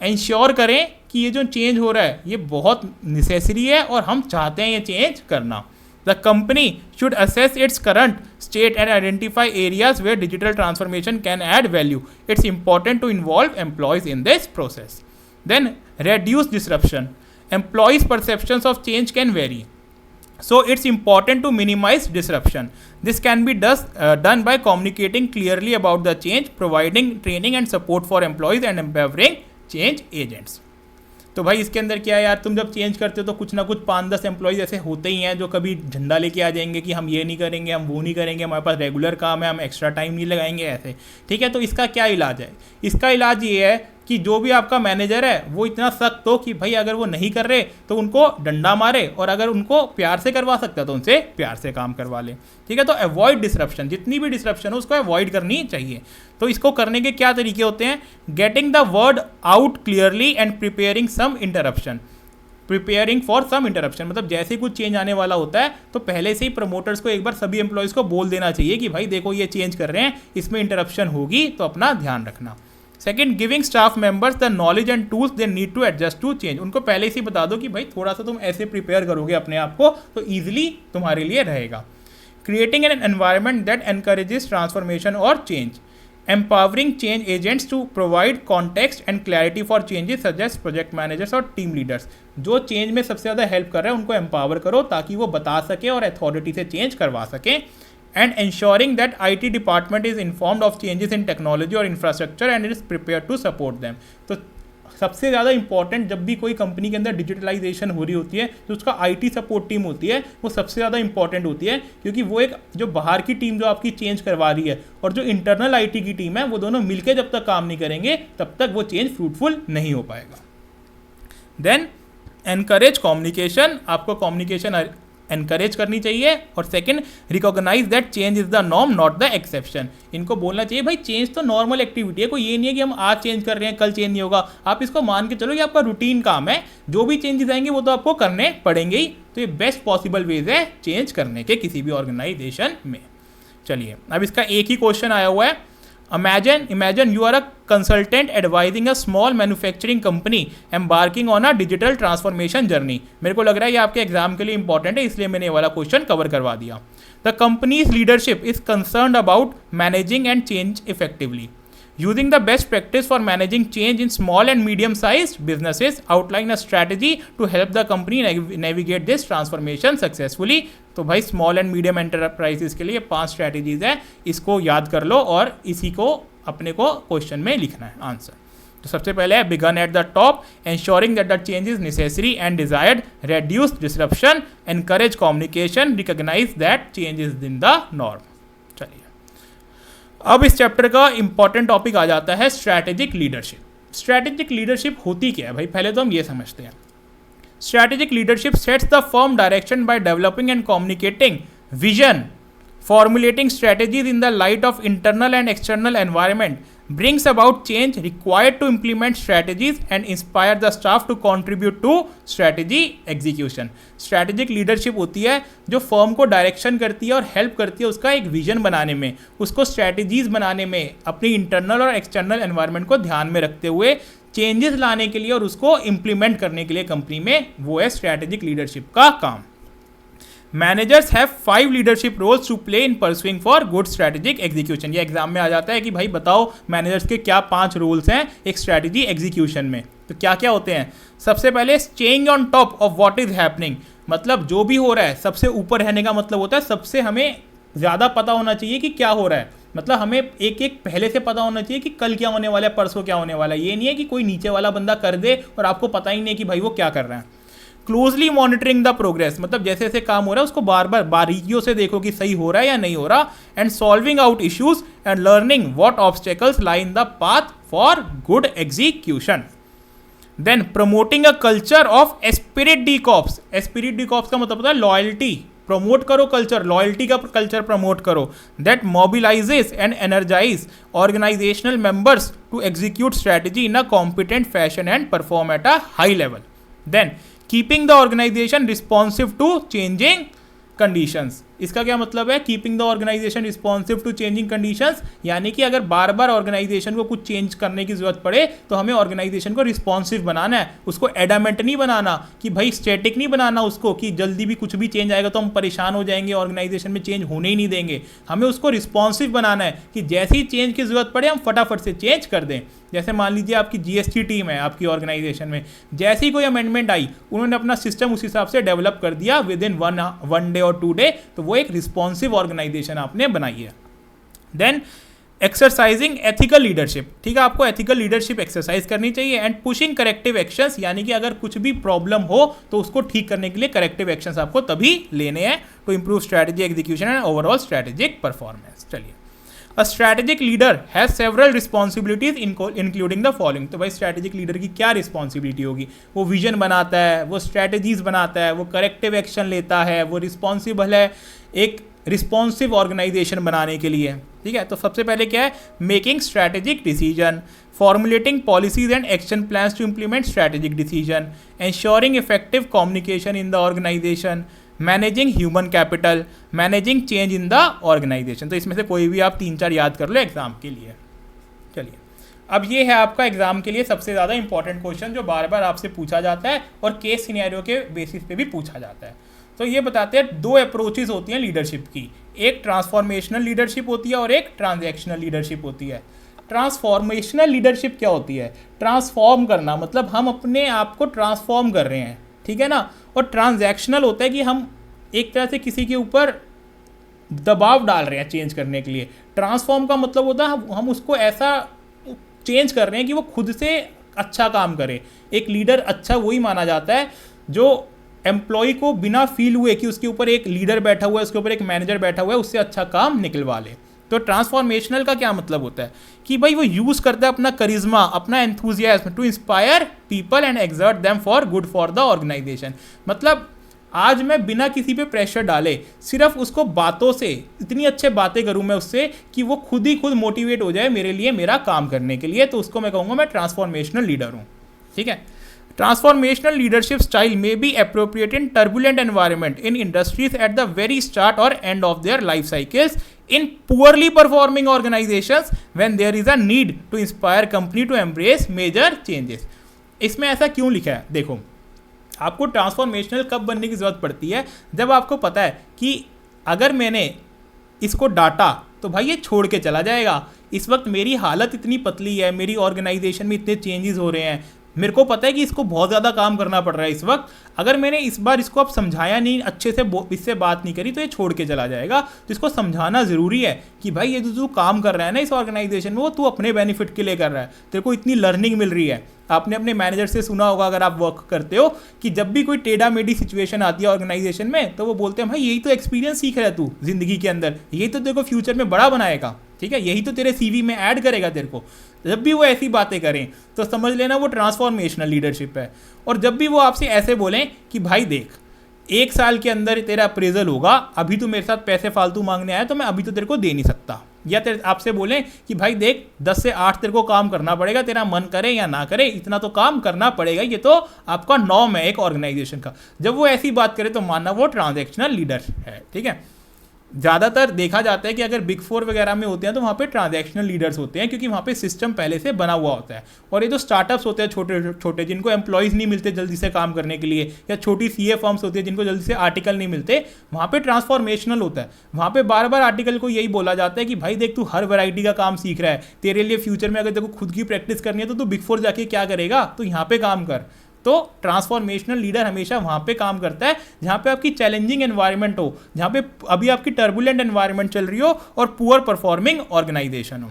Ensure करें कि ये जो चेंज हो रहा है ये बहुत नेसेसरी है और हम चाहते हैं ये चेंज करना। The company should assess its current state and identify areas where digital transformation can add value. It's important to involve employees in this process. Then reduce disruption. Employees' perceptions of change can vary, so it's important to minimize disruption. This can be done by communicating clearly about the change, providing training and support for employees, and empowering change agents. तो भाई इसके अंदर क्या है यार, तुम जब चेंज करते हो तो कुछ ना कुछ 5-10 एम्प्लॉयज़ ऐसे होते ही हैं जो कभी झंडा लेके आ जाएंगे कि हम ये नहीं करेंगे, हम वो नहीं करेंगे, हमारे पास रेगुलर काम है, हम एक्स्ट्रा टाइम नहीं लगाएंगे, ऐसे, ठीक है। तो इसका क्या इलाज है? इसका इलाज ये है कि जो भी आपका मैनेजर है वो इतना सख्त हो कि भाई अगर वो नहीं कर रहे तो उनको डंडा मारे, और अगर उनको प्यार से करवा सकता है तो उनसे प्यार से काम करवा ले, ठीक है। तो अवॉइड डिसरप्शन, जितनी भी डिसरप्शन हो उसको अवॉइड करनी चाहिए। तो इसको करने के क्या तरीके होते हैं? Getting the word out clearly and preparing some interruption. Preparing for some interruption मतलब जैसे ही कुछ चेंज आने वाला होता है तो पहले से ही प्रमोटर्स को एक बार सभी एम्प्लॉयज़ को बोल देना चाहिए कि भाई देखो ये चेंज कर रहे हैं, इसमें इंटरप्शन होगी तो अपना ध्यान रखना। Second, giving staff members the knowledge and tools they need to adjust to change. उनको पहले से ही बता दो कि भाई थोड़ा सा तुम ऐसे प्रिपेयर करोगे अपने आप को तो ईजिली तुम्हारे लिए रहेगा। Creating an environment that encourages transformation और change. Empowering change agents to provide context and clarity for changes such as project managers और टीम लीडर्स। जो चेंज में सबसे ज़्यादा हेल्प कर रहे हैं उनको एम्पावर करो ताकि वो बता सके और अथॉरिटी से चेंज करवा सकें। And ensuring that IT department is informed of changes in technology or infrastructure and is prepared to support them। तो सबसे ज़्यादा इंपॉर्टेंट जब भी कोई कंपनी के अंदर डिजिटलाइजेशन हो रही होती है तो उसका IT सपोर्ट टीम होती है वो सबसे ज़्यादा इंपॉर्टेंट होती है, क्योंकि वो एक जो बाहर की टीम जो आपकी चेंज करवा रही है और जो इंटरनल IT की टीम है वो दोनों मिलकर जब तक काम नहीं करेंगे तब तक वो चेंज फ्रूटफुल नहीं हो पाएगा। देन एनकरेज कम्युनिकेशन, आपको कम्युनिकेशन एनकरेज करनी चाहिए। और second, recognise that change is the norm not the exception. इनको बोलना चाहिए भाई चेंज तो नॉर्मल एक्टिविटी है, कोई ये नहीं है कि हम आज चेंज कर रहे हैं कल चेंज नहीं होगा। आप इसको मान के चलो कि आपका रूटीन काम है, जो भी चेंजेस आएंगे वो तो आपको करने पड़ेंगे ही। तो ये बेस्ट पॉसिबल वेज है चेंज करने के किसी भी ऑर्गेनाइजेशन में। चलिए अब इसका एक ही क्वेश्चन आया हुआ है। Imagine you are a consultant advising a small manufacturing company embarking on a digital transformation journey। मेरे को लग रहा है ये आपके एग्जाम के लिए इंपॉर्टेंट है इसलिए मैंने ये वाला क्वेश्चन कवर करवा दिया। The company's leadership is concerned about managing and change effectively। Using the best practice for managing change in small and medium size businesses, outline a strategy to help the company navigate this transformation successfully. तो भाई स्मॉल एंड मीडियम एंटरप्राइजेस के लिए 5 स्ट्रैटेजीज है, इसको याद कर लो और इसी को अपने को क्वेश्चन में लिखना है आंसर। तो सबसे पहले है begin at the top, ensuring that the change is necessary and desired, reduce disruption, encourage communication, recognise that change is in the norm. चलिए अब इस चैप्टर का इंपॉर्टेंट टॉपिक आ जाता है स्ट्रैटेजिक लीडरशिप। स्ट्रैटेजिक लीडरशिप होती क्या है भाई, पहले तो हम ये समझते हैं। Strategic leadership sets the firm direction by developing and communicating vision, formulating strategies in the light of internal and external environment, brings about change required to implement strategies and inspire the staff to contribute to strategy execution। strategic leadership होती है जो फर्म को डायरेक्शन करती है और हेल्प करती है उसका एक विजन बनाने में, उसको स्ट्रैटेजीज बनाने में, अपनी इंटरनल और एक्सटर्नल एनवायरनमेंट को ध्यान में रखते हुए चेंजेस लाने के लिए और उसको इम्प्लीमेंट करने के लिए कंपनी में, वो है स्ट्रैटेजिक लीडरशिप का काम। Managers have 5 leadership roles to play in pursuing for good strategic execution. ये एग्जाम में आ जाता है कि भाई बताओ मैनेजर्स के क्या 5 रोल्स हैं एक स्ट्रैटेजी एग्जीक्यूशन में। तो क्या क्या होते हैं? सबसे पहले staying on top of what is happening, मतलब जो भी हो रहा है सबसे ऊपर रहने का मतलब होता है सबसे हमें ज़्यादा पता होना चाहिए कि क्या हो रहा है, मतलब हमें एक एक पहले से पता होना चाहिए कि कल क्या होने वाला है, परसों क्या होने वाला है। ये नहीं है कि कोई नीचे वाला बंदा कर दे और आपको पता ही नहीं कि भाई वो क्या कर रहा है। क्लोजली मॉनिटरिंग द प्रोग्रेस, मतलब जैसे जैसे काम हो रहा है उसको बार बार बारीकियों से देखो कि सही हो रहा है या नहीं हो रहा। And solving out issues and learning what obstacles lie in the path for good execution. Then promoting a culture of esprit de corps. Esprit de corps का मतलब होता है लॉयल्टी, प्रमोट करो कल्चर, लॉयल्टी का कल्चर प्रमोट करो। That mobilises and energise organisational members to execute strategy in a competent fashion and perform at a high level. Then keeping the organisation responsive to changing conditions. इसका क्या मतलब है? Keeping the organisation responsive to changing conditions, यानी कि अगर बार बार ऑर्गेनाइजेशन को कुछ चेंज करने की जरूरत पड़े तो हमें ऑर्गेनाइजेशन को रिस्पॉन्सिव बनाना है, उसको एडामेंट नहीं बनाना कि भाई स्टैटिक नहीं बनाना उसको कि जल्दी भी कुछ भी चेंज आएगा तो हम परेशान हो जाएंगे, ऑर्गेनाइजेशन में चेंज होने ही नहीं देंगे। हमें उसको रिस्पॉन्सिव बनाना है कि जैसी चेंज की जरूरत पड़े हम फटाफट से चेंज कर दें। जैसे मान लीजिए आपकी जीएसटी टीम है आपकी ऑर्गेनाइजेशन में, जैसी कोई अमेंडमेंट आई उन्होंने अपना सिस्टम उस हिसाब से डेवलप कर दिया विद इन वन डे और 2 डे, तो वो एक रिस्पॉन्सिव ऑर्गेनाइजेशन आपने बनाई है। देन एक्सरसाइजिंग एथिकल लीडरशिप, ठीक है, आपको एथिकल लीडरशिप एक्सरसाइज करनी चाहिए। एंड पुशिंग करेक्टिव एक्शंस, यानी कि अगर कुछ भी प्रॉब्लम हो तो उसको ठीक करने के लिए करेक्टिव एक्शंस आपको तभी लेने हैं to improve strategy execution and overall strategic performance. चलिए, a strategic leader has several responsibilities including the following. तो भाई स्ट्रैटेजिक लीडर की क्या रिस्पॉन्सिबिलिटी होगी? वो विजन बनाता है, वो स्ट्रैटेजीज बनाता है, वो करेक्टिव एक्शन लेता है, वो रिस्पॉन्सिबल है एक रिस्पॉन्सिव ऑर्गेनाइजेशन बनाने के लिए। ठीक है, तो सबसे पहले क्या है? Making strategic decision, formulating policies and action plans to implement strategic decision, ensuring effective communication in the organisation, managing human capital, managing change in the organisation. तो इसमें से कोई भी आप 3-4 याद कर लो एग्जाम के लिए। चलिए, अब ये है आपका एग्जाम के लिए सबसे ज़्यादा इंपॉर्टेंट क्वेश्चन जो बार बार आपसे पूछा जाता है और केस सिनेरियो के बेसिस पे भी पूछा जाता है। तो ये बताते हैं 2 अप्रोचेज होती हैं लीडरशिप की, एक ट्रांसफॉर्मेशनल लीडरशिप होती है और एक ट्रांजैक्शनल लीडरशिप होती है। ट्रांसफॉर्मेशनल लीडरशिप क्या होती है? ट्रांसफॉर्म करना, मतलब हम अपने आप को ट्रांसफॉर्म कर रहे हैं, ठीक है ना। और ट्रांजैक्शनल होता है कि हम एक तरह से किसी के ऊपर दबाव डाल रहे हैं चेंज करने के लिए। ट्रांसफॉर्म का मतलब होता है हम उसको ऐसा चेंज कर रहे हैं कि वो खुद से अच्छा काम करे। एक लीडर अच्छा वही माना जाता है जो एम्प्लॉय को बिना फील हुए कि उसके ऊपर एक लीडर बैठा हुआ है, उसके ऊपर एक मैनेजर बैठा हुआ है, उससे अच्छा काम निकलवा ले। तो ट्रांसफॉर्मेशनल का क्या मतलब होता है कि भाई वो यूज़ करता है अपना करिश्मा, अपना enthusiasm to inspire people and exert them for good for the organisation. मतलब आज मैं बिना किसी पे प्रेशर डाले सिर्फ उसको बातों से इतनी अच्छे बातें करूं मैं उससे कि वो खुद ही खुद मोटिवेट हो जाए मेरे लिए, मेरा काम करने के लिए, तो उसको मैं कहूँगा मैं ट्रांसफॉर्मेशनल लीडर हूँ। ठीक है, transformational leadership style may be appropriate in turbulent environment in industries at the very start or end of their life cycles, in poorly performing organizations when there is a need to inspire company to embrace major changes। इसमें ऐसा क्यों लिखा है? देखो, आपको ट्रांसफॉर्मेशनल कब बनने की ज़रूरत पड़ती है? जब आपको पता है कि अगर मैंने इसको डांटा तो भाई ये छोड़ के चला जाएगा, इस वक्त मेरी हालत इतनी पतली है, मेरी ऑर्गेनाइजेशन में इतने चेंजेस हो रहे हैं, मेरे को पता है कि इसको बहुत ज़्यादा काम करना पड़ रहा है इस वक्त, अगर मैंने इस बार इसको अब समझाया नहीं, अच्छे से इससे बात नहीं करी, तो ये छोड़ के चला जाएगा। तो इसको समझाना ज़रूरी है कि भाई ये जो तू काम कर रहा है ना इस ऑर्गेनाइजेशन में, वो तू अपने बेनिफिट के लिए कर रहा है, तेरे को इतनी लर्निंग मिल रही है। आपने अपने मैनेजर से सुना होगा अगर आप वर्क करते हो कि जब भी कोई टेढ़ा मेढ़ी सिचुएशन आती है ऑर्गेनाइजेशन में, तो वो बोलते हैं भाई यही तो एक्सपीरियंस सीख रहा है तू जिंदगी के अंदर, यही तो तेरे को फ्यूचर में बड़ा बनाएगा, ठीक है, यही तो तेरे सीवी में ऐड करेगा तेरे को। जब भी वो ऐसी बातें करें तो समझ लेना वो ट्रांसफॉर्मेशनल लीडरशिप है। और जब भी वो आपसे ऐसे बोलें कि भाई देख 1 साल के अंदर तेरा अप्रेजल होगा, अभी तू मेरे साथ पैसे फालतू मांगने आया तो मैं अभी तो तेरे को दे नहीं सकता, या तेरे आपसे बोलें कि भाई देख 10 से 8 तेरे को काम करना पड़ेगा, तेरा मन करे या ना करे इतना तो काम करना पड़ेगा, ये तो आपका नॉर्म है एक ऑर्गेनाइजेशन का। जब वो ऐसी बात करे तो मानना वो ट्रांजैक्शनल लीडर है, ठीक है। ज़्यादातर देखा जाता है कि अगर बिग 4 वगैरह में होते हैं तो वहाँ पे ट्रांजैक्शनल लीडर्स होते हैं, क्योंकि वहाँ पे सिस्टम पहले से बना हुआ होता है। और ये जो स्टार्टअप्स होते हैं छोटे छोटे, जिनको एम्प्लॉयज़ नहीं मिलते जल्दी से काम करने के लिए, या छोटी सीए फर्म्स होती है जिनको जल्दी से आर्टिकल नहीं मिलते, वहाँ पे ट्रांसफॉर्मेशनल होता है। वहाँ पे बार बार आर्टिकल को यही बोला जाता है कि भाई देख तू हर वैरायटी का काम सीख रहा है, तेरे लिए फ्यूचर में अगर तेरे को खुद की प्रैक्टिस करनी है तो तू बिग 4 जाके क्या करेगा, तो यहाँ पे काम कर। तो ट्रांसफॉर्मेशनल लीडर हमेशा वहाँ पे काम करता है जहाँ पे आपकी चैलेंजिंग एनवायरनमेंट हो, जहाँ पे अभी आपकी टर्बुलेंट एनवायरनमेंट चल रही हो और पुअर परफॉर्मिंग ऑर्गेनाइजेशन हो।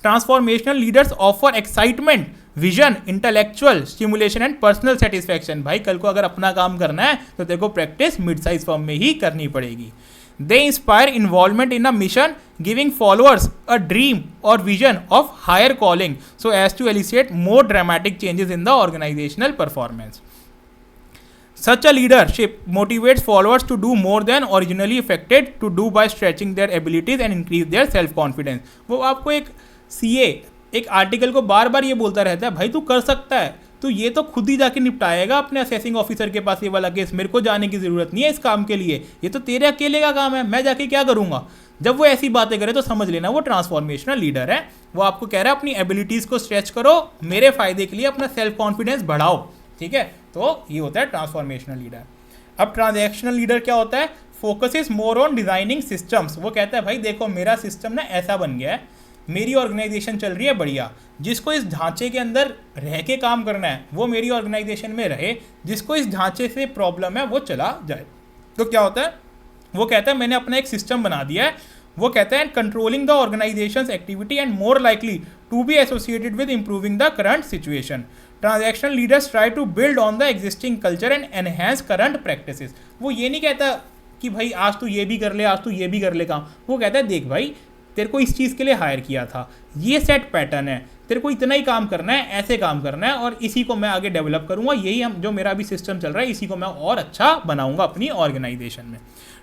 Transformational leaders offer excitement, vision, intellectual stimulation and personal satisfaction. भाई कल को अगर अपना काम करना है तो तेरे को प्रैक्टिस मिड साइज फर्म में ही करनी पड़ेगी। They inspire involvement in a mission, giving followers a dream or vision of higher calling so as to elicit more dramatic changes in the organizational performance. Such a leadership motivates followers to do more than originally expected to do by stretching their abilities and increase their self-confidence. वो आपको एक CA एक आर्टिकल को बार बार ये बोलता रहता है भाई तू कर सकता है, तो ये तो खुद ही जाके निपटाएगा अपने असेसिंग ऑफिसर के पास ये वाला केस, मेरे को जाने की ज़रूरत नहीं है इस काम के लिए, ये तो तेरे अकेले का काम है, मैं जाके क्या करूँगा। जब वो ऐसी बातें करे तो समझ लेना वो ट्रांसफॉर्मेशनल लीडर है। वो आपको कह रहा है अपनी एबिलिटीज़ को स्ट्रेच करो, मेरे फायदे के लिए अपना सेल्फ कॉन्फिडेंस बढ़ाओ, ठीक है। तो ये होता है ट्रांसफॉर्मेशनल लीडर। अब ट्रांजैक्शनल लीडर क्या होता है, focus is more on designing systems. वो कहता है भाई देखो मेरा सिस्टम ना ऐसा बन गया है, मेरी ऑर्गेनाइजेशन चल रही है बढ़िया, जिसको इस ढांचे के अंदर रह के काम करना है वो मेरी ऑर्गेनाइजेशन में रहे, जिसको इस ढांचे से प्रॉब्लम है वो चला जाए। तो क्या होता है, वो कहता है मैंने अपना एक सिस्टम बना दिया है। वो कहता है controlling the organisations activity and more likely to be associated with improving the current situation. Transactional leaders try to build on the existing culture and enhance current practices. वो ये नहीं कहता कि भाई आज तू ये भी कर ले, आज तू ये भी कर ले काम। वो कहता है देख भाई तेरे को इस चीज़ के लिए हायर किया था, ये सेट पैटर्न है, तेरे को इतना ही काम करना है, ऐसे काम करना है, और इसी को मैं आगे डेवलप करूँगा, यही हम जो मेरा अभी सिस्टम चल रहा है इसी को मैं और अच्छा बनाऊँगा अपनी ऑर्गेनाइजेशन में।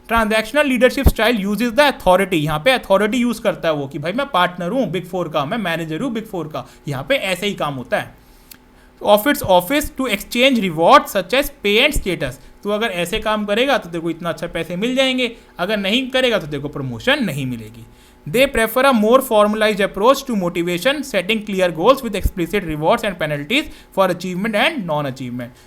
Transactional leadership style uses the authority. यहाँ पे अथॉरिटी यूज़ करता है वो कि भाई मैं पार्टनर हूँ बिग 4 का, मैं मैनेजर हूँ बिग 4 का, यहाँ पे ऐसे ही काम होता है। Office to exchange reward such as pay and status. तो अगर ऐसे काम करेगा तो तेरे को इतना अच्छा पैसे मिल जाएंगे, अगर नहीं करेगा तो तेरे को प्रमोशन नहीं मिलेगी। They prefer a more formalized approach to motivation, setting clear goals with explicit rewards and penalties for achievement and non-achievement.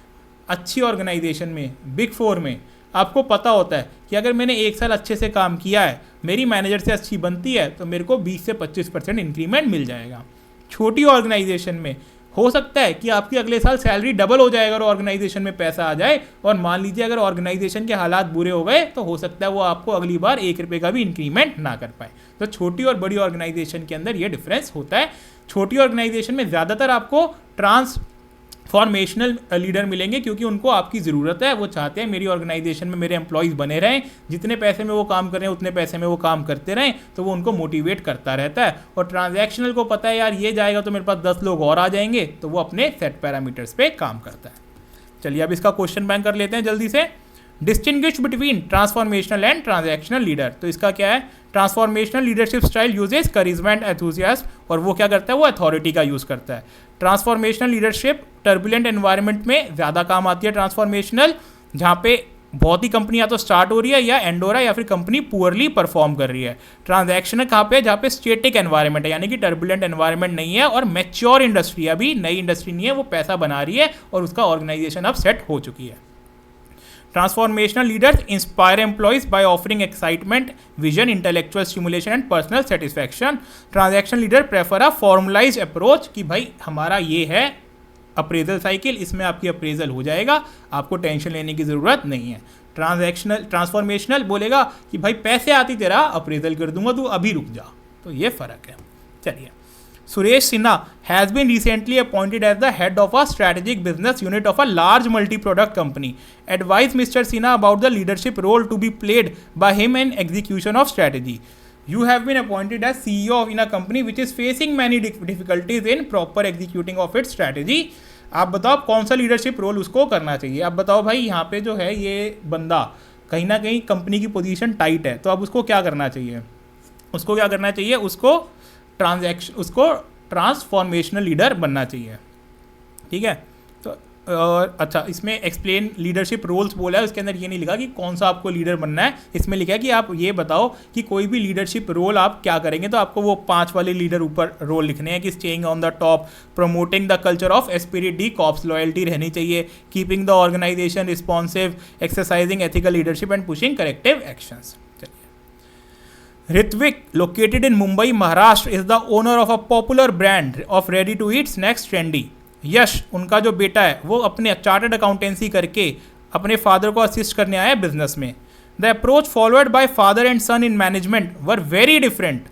अच्छी ऑर्गेनाइजेशन में बिग 4 में आपको पता होता है कि अगर मैंने 1 साल अच्छे से काम किया है, मेरी मैनेजर से अच्छी बनती है तो मेरे को 20 से 25% इंक्रीमेंट मिल जाएगा। छोटी ऑर्गेनाइजेशन में हो सकता है कि आपकी अगले साल सैलरी डबल हो जाएगा और ऑर्गेनाइजेशन में पैसा आ जाए, और मान लीजिए अगर ऑर्गेनाइजेशन के हालात बुरे हो गए तो हो सकता है वो आपको अगली बार 1 रुपये का भी इंक्रीमेंट ना कर पाए। तो छोटी और बड़ी ऑर्गेनाइजेशन के अंदर ये डिफरेंस होता है। छोटी ऑर्गेनाइजेशन में ज़्यादातर आपको ट्रांसफॉर्मेशनल लीडर मिलेंगे क्योंकि उनको आपकी ज़रूरत है, वो चाहते हैं मेरी ऑर्गेनाइजेशन में मेरे एम्प्लॉयज़ बने रहें, जितने पैसे में वो काम कर रहे हैं उतने पैसे में वो काम करते रहें, तो वो उनको मोटिवेट करता रहता है। और ट्रांजैक्शनल को पता है यार ये जाएगा तो मेरे पास 10 लोग और आ जाएंगे, तो वो अपने सेट पैरामीटर्स पे काम करता है। चलिए अब इसका क्वेश्चन बैंक कर लेते हैं जल्दी से। Distinguish between transformational and transactional leader. तो इसका क्या है, transformational leadership style uses charisma and enthusiasm, और वो क्या करता है, वो अथॉरिटी का यूज़ करता है। ट्रांसफॉर्मेशनल लीडरशिप टर्बुलेंट एनवायरनमेंट में ज़्यादा काम आती है ट्रांसफॉर्मेशनल, जहाँ पे बहुत ही कंपनी या तो स्टार्ट हो रही है या एंड हो रहा है या फिर कंपनी पुअरली परफॉर्म कर रही है। ट्रांजैक्शनल कहाँ पे है, जहाँ पे स्टेटिक एनवायरनमेंट है, यानी कि टर्बुलेंट एनवायरनमेंट नहीं है और मैच्योर इंडस्ट्री, अभी नई इंडस्ट्री नहीं है, वो पैसा बना रही है और उसका ऑर्गेनाइजेशन अब सेट हो चुकी है। Transformational leaders inspire employees by offering excitement, vision, intellectual stimulation and personal satisfaction. Transaction leader prefer a formalized approach कि भाई हमारा ये है अप्रेजल साइकिल, इसमें आपकी अप्रेजल हो जाएगा, आपको टेंशन लेने की ज़रूरत नहीं है. ट्रांसफॉर्मेशनल बोलेगा कि भाई पैसे आती तेरा अप्रेजल कर दूंगा, तू अभी रुक जा. तो ये फ़र्क है. चलिए, Suresh Sinha has been recently appointed as the head of a strategic business unit of a large multi-product company. Advise Mr. Sinha about the leadership role to be played by him in execution of strategy. You have been appointed as CEO in a company which is facing many difficulties in proper executing of its strategy. आप बताओ कौन सा लीडरशिप रोल उसको करना चाहिए. आप बताओ भाई, यहाँ पे जो है ये बंदा कहीं ना कहीं कंपनी की पोजीशन टाइट है, तो अब उसको क्या करना चाहिए? उसको क्या करना चाहिए? उसको ट्रांसफॉर्मेशनल लीडर बनना चाहिए. ठीक है. तो अच्छा, इसमें एक्सप्लेन लीडरशिप रोल्स बोला है, उसके अंदर ये नहीं लिखा कि कौन सा आपको लीडर बनना है. इसमें लिखा है कि आप ये बताओ कि कोई भी लीडरशिप रोल आप क्या करेंगे. तो आपको वो 5 वाले लीडर ऊपर रोल लिखने हैं कि staying on the top, promoting the culture of esprit de corps, loyalty रहनी चाहिए, keeping the organisation responsive, exercising ethical leadership and pushing corrective actions. Ritwik, located in Mumbai, Maharashtra, is the owner of a popular brand of ready-to-eat snacks Trendy. यश, उनका जो बेटा है वो अपने चार्टर्ड अकाउंटेंसी करके अपने फादर को असिस्ट करने आया बिजनेस में. The approach followed by father and son in management were very different.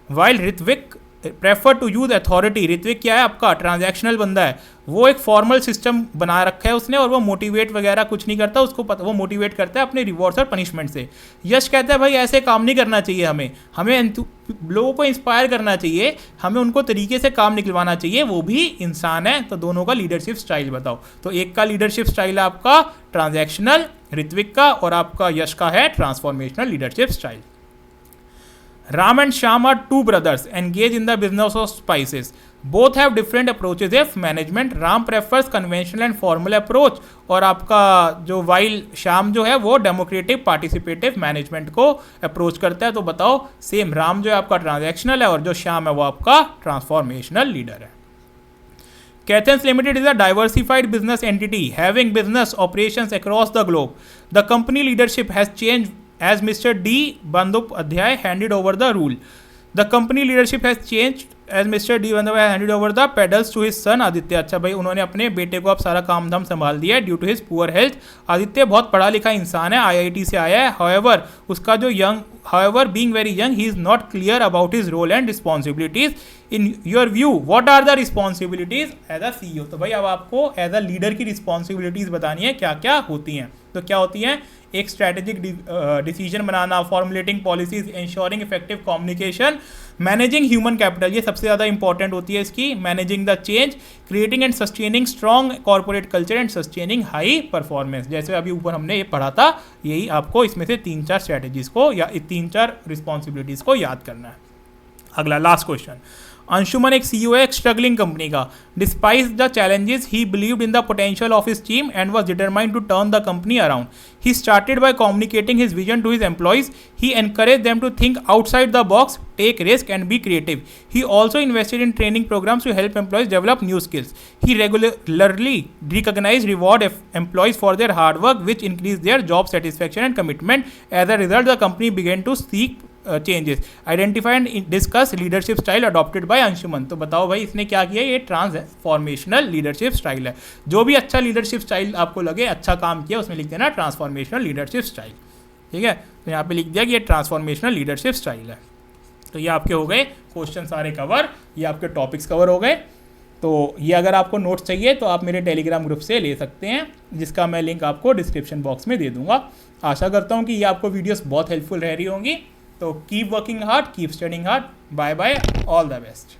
While Ritwik prefer to use authority. Ritwik क्या है? आपका ट्रांजैक्शनल बंदा है, वो एक फॉर्मल सिस्टम बना रखा है उसने, और वो मोटिवेट वगैरह कुछ नहीं करता. उसको पता, वो मोटिवेट करता है अपने रिवॉर्ड्स और पनिशमेंट से. यश कहता है भाई ऐसे काम नहीं करना चाहिए, हमें लोगों को इंस्पायर करना चाहिए, हमें उनको तरीके से काम निकलवाना चाहिए, वो भी इंसान है. तो दोनों का लीडरशिप स्टाइल बताओ. तो एक का लीडरशिप स्टाइल है आपका ट्रांजैक्शनल, ऋत्विक का, और आपका यश का है transformational leadership style. Ram and Shyam are two brothers engaged in the business of spices. Both have different approaches of management. Ram prefers conventional and formal approach, और आपका जो while श्याम जो है वो डेमोक्रेटिक पार्टिसिपेटिव मैनेजमेंट को अप्रोच करता है. तो बताओ, सेम राम जो है आपका ट्रांजैक्शनल है और जो श्याम है वो आपका ट्रांसफॉर्मेशनल लीडर है. Cathans Limited is a diversified business entity having business operations across the globe. The company leadership has changed as Mr. D. Bandyopadhyay handed over the rule. The company leadership has changed as Mr. D. Bandyopadhyay handed over the pedals to his son Aditya. अच्छा भाई, उन्होंने अपने बेटे को अब सारा काम धाम संभाल दिया है due to his poor health. Aditya बहुत पढ़ा लिखा इंसान है, IIT से आया है. However, being very young, he is not clear about his role and responsibilities. In your view, what are the responsibilities as a CEO? तो भाई अब आपको एज अ लीडर की रिस्पॉन्सिबिलिटीज़ बतानी है क्या क्या होती हैं. तो क्या होती हैं? एक स्ट्रैटेजिक डिसीजन बनाना, formulating policies, ensuring effective communication, managing human capital, ये सबसे ज़्यादा इंपॉर्टेंट होती है इसकी, managing the change, creating and sustaining strong corporate culture and sustaining high performance. जैसे अभी ऊपर हमने ये पढ़ा था, यही आपको इसमें से 3-4 स्ट्रैटेजीज़ को या 3-4 रिस्पॉन्सिबिलिटीज़ को याद करना है. अगला लास्ट क्वेश्चन. अंशुमन एक CEO है एक स्ट्रगलिंग कंपनी का. Despite the challenges he believed in the potential of his team and was determined to turn the company around. He started by communicating his vision to his employees. He encouraged them to think outside the box, take risk and be creative. He also invested in training programs to help employees develop new skills. He regularly recognized reward employees for their hard work, which increased their job satisfaction and commitment. As a result, the company began to seek changes. Identify and discuss leadership style adopted by Anshuman. तो बताओ भाई इसने क्या किया? ये ट्रांसफॉर्मेशनल लीडरशिप स्टाइल है. जो भी अच्छा लीडरशिप स्टाइल आपको लगे, अच्छा काम किया, उसमें लिख देना ट्रांसफॉर्मेशनल लीडरशिप स्टाइल. ठीक है, तो यहाँ पे लिख दिया कि ये ट्रांसफॉर्मेशनल लीडरशिप स्टाइल है. तो ये आपके हो गए क्वेश्चन सारे कवर, ये आपके टॉपिक्स कवर हो गए. तो ये अगर आपको नोट्स चाहिए तो आप मेरे टेलीग्राम ग्रुप से ले सकते हैं, जिसका मैं लिंक आपको डिस्क्रिप्शन बॉक्स में दे दूंगा. आशा करता हूँ कि ये आपको वीडियोस बहुत हेल्पफुल रह रही होंगी. तो keep working hard, keep studying hard. Bye bye, all the best.